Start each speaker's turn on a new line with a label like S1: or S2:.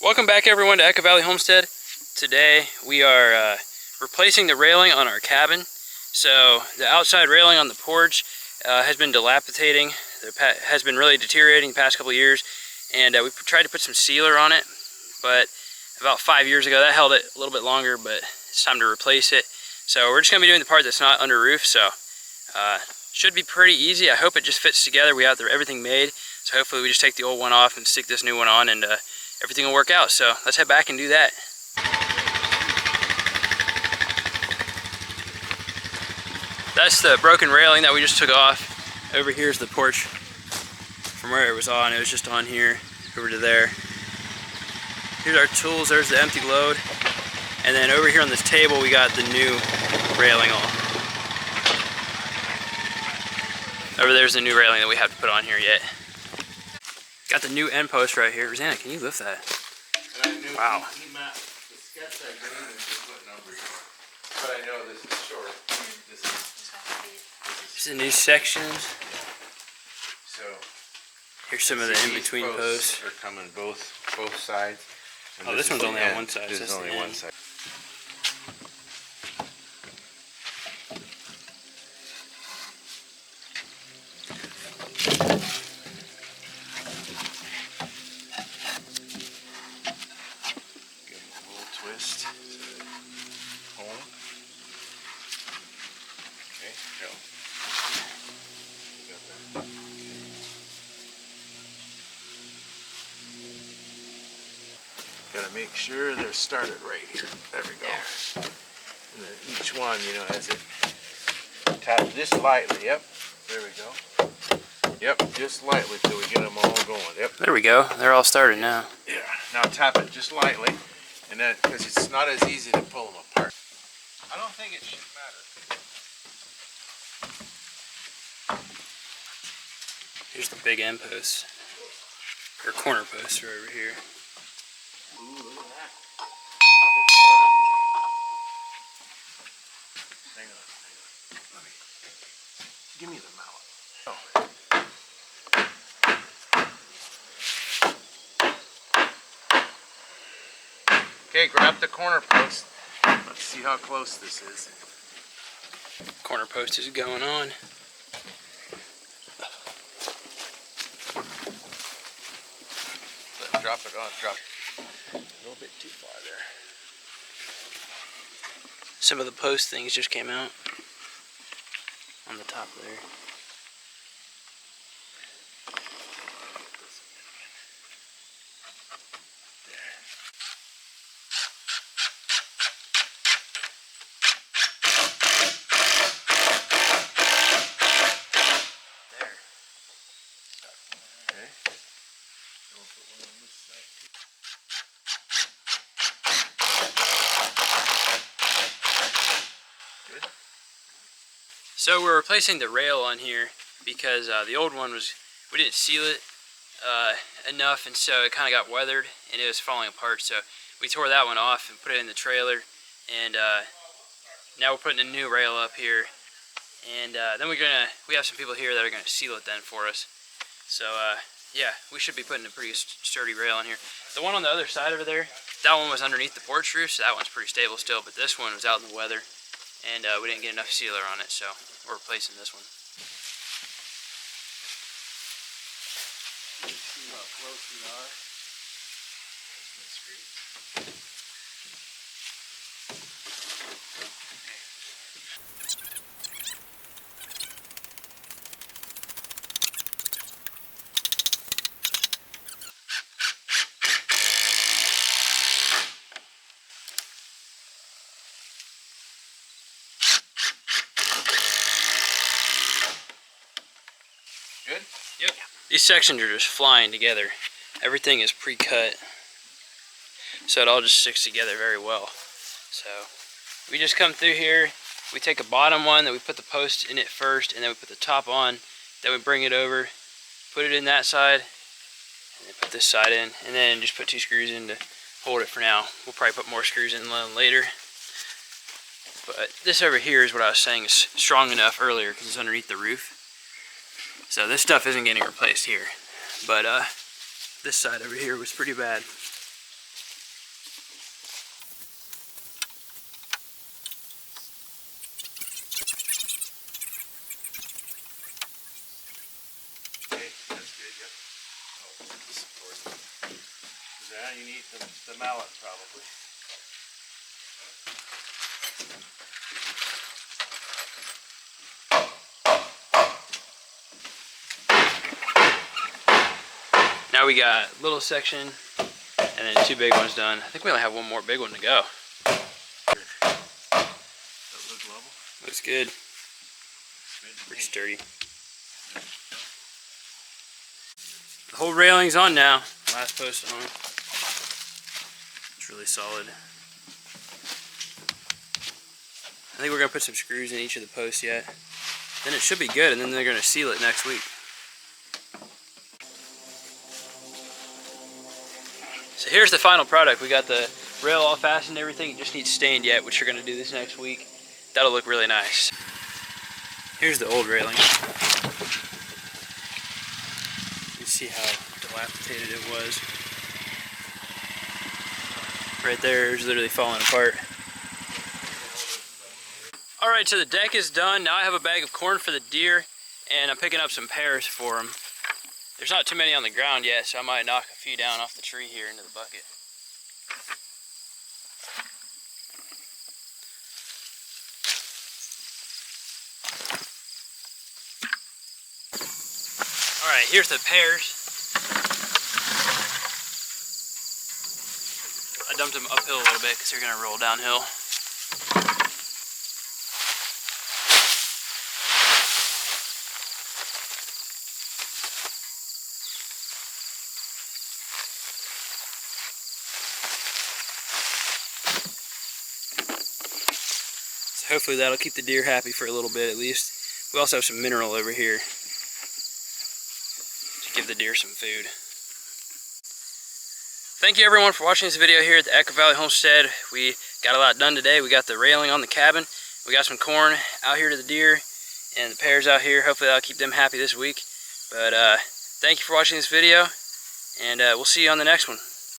S1: Welcome back everyone to Echo Valley Homestead. Today we are replacing the railing on our cabin. So the outside railing on the porch has been dilapidating. It has been really deteriorating the past couple of years, and we tried to put some sealer on it, but about 5 years ago that held it a little bit longer, but it's time to replace it. So we're just going to be doing the part that's not under roof, so should be pretty easy. I hope it just fits together. We have everything made, so hopefully we just take the old one off and stick this new one on, and everything will work out. So let's head back and do that. That's the broken railing that we just took off. Over here is the porch from where it was on. It was just on here, over to there. Here's our tools, there's the empty load. And then over here on this table, we got the new railing on. Over there's the new railing that we have to put on here yet. Got the new end post right here. Rosanna, can you lift that? Wow.
S2: He mapped the sketch I gave him to put numbers on. But I know this is short.
S1: These are the new sections.
S2: So
S1: here's some of the in-between posts.
S2: Are coming both sides. And
S1: oh, this one's only on one side.
S2: This is only one side. Twist. Home. Okay, go. You got that? Okay. Gotta make sure they're started right here. There we go. And then each one, you know, as it tap just lightly. Yep. There we go. Yep, just lightly till we get them all going. Yep.
S1: There we go. They're all started now.
S2: Yeah. Now tap it just lightly. And then, because it's not as easy to pull them apart. I don't think it should matter.
S1: Here's the big end posts, or corner posts are over here.
S2: Ooh, look at that. Hang on. Let me, give me the mallet. Oh. Okay, grab the corner post. Let's see how close this is.
S1: Corner post is going on.
S2: Drop it on, drop it. A little bit too far there.
S1: Some of the post things just came out on the top there. So we're replacing the rail on here because the old one we didn't seal it enough, and so it kind of got weathered and it was falling apart. So we tore that one off and put it in the trailer, and now we're putting a new rail up here. And then we have some people here that are gonna seal it then for us. So yeah, we should be putting a pretty sturdy rail in here. The one on the other side over there, that one was underneath the porch roof, so that one's pretty stable still, but this one was out in the weather, and we didn't get enough sealer on it, so we're replacing this one.
S2: See how close we are. That's great. Good?
S1: Yep. These sections are just flying together. Everything is pre-cut, so it all just sticks together very well. So we just come through here, we take a bottom one, then we put the post in it first, and then we put the top on, then we bring it over, put it in that side, and then put this side in, and then just put 2 screws in to hold it for now. We'll probably put more screws in later. But this over here is what I was saying is strong enough earlier because it's underneath the roof. So this stuff isn't getting replaced here. But this side over here was pretty bad.
S2: Yeah, you need the mallet probably.
S1: Now we got a little section and then 2 big ones done. I think we only have one more big one to go.
S2: That look level?
S1: Looks good. Pretty sturdy. The whole railing's on now. Last post on. It's really solid. I think we're gonna put some screws in each of the posts yet. Then it should be good, and then they're gonna seal it next week. So here's the final product. We got the rail all fastened and everything. It just needs stained yet, which we're gonna do this next week. That'll look really nice. Here's the old railing. You see how dilapidated it was. Right there is literally falling apart. Alright, so the deck is done. Now I have a bag of corn for the deer, and I'm picking up some pears for them. There's not too many on the ground yet, so I might knock a few down off the tree here into the bucket. Alright, here's the pears. I dumped them uphill a little bit because they're going to roll downhill. So hopefully that'll keep the deer happy for a little bit at least. We also have some mineral over here to give the deer some food. Thank you everyone for watching this video here at the Echo Valley Homestead. We got a lot done today. We got the railing on the cabin. We got some corn out here to the deer and the pears out here. Hopefully that'll keep them happy this week. But thank you for watching this video, and we'll see you on the next one.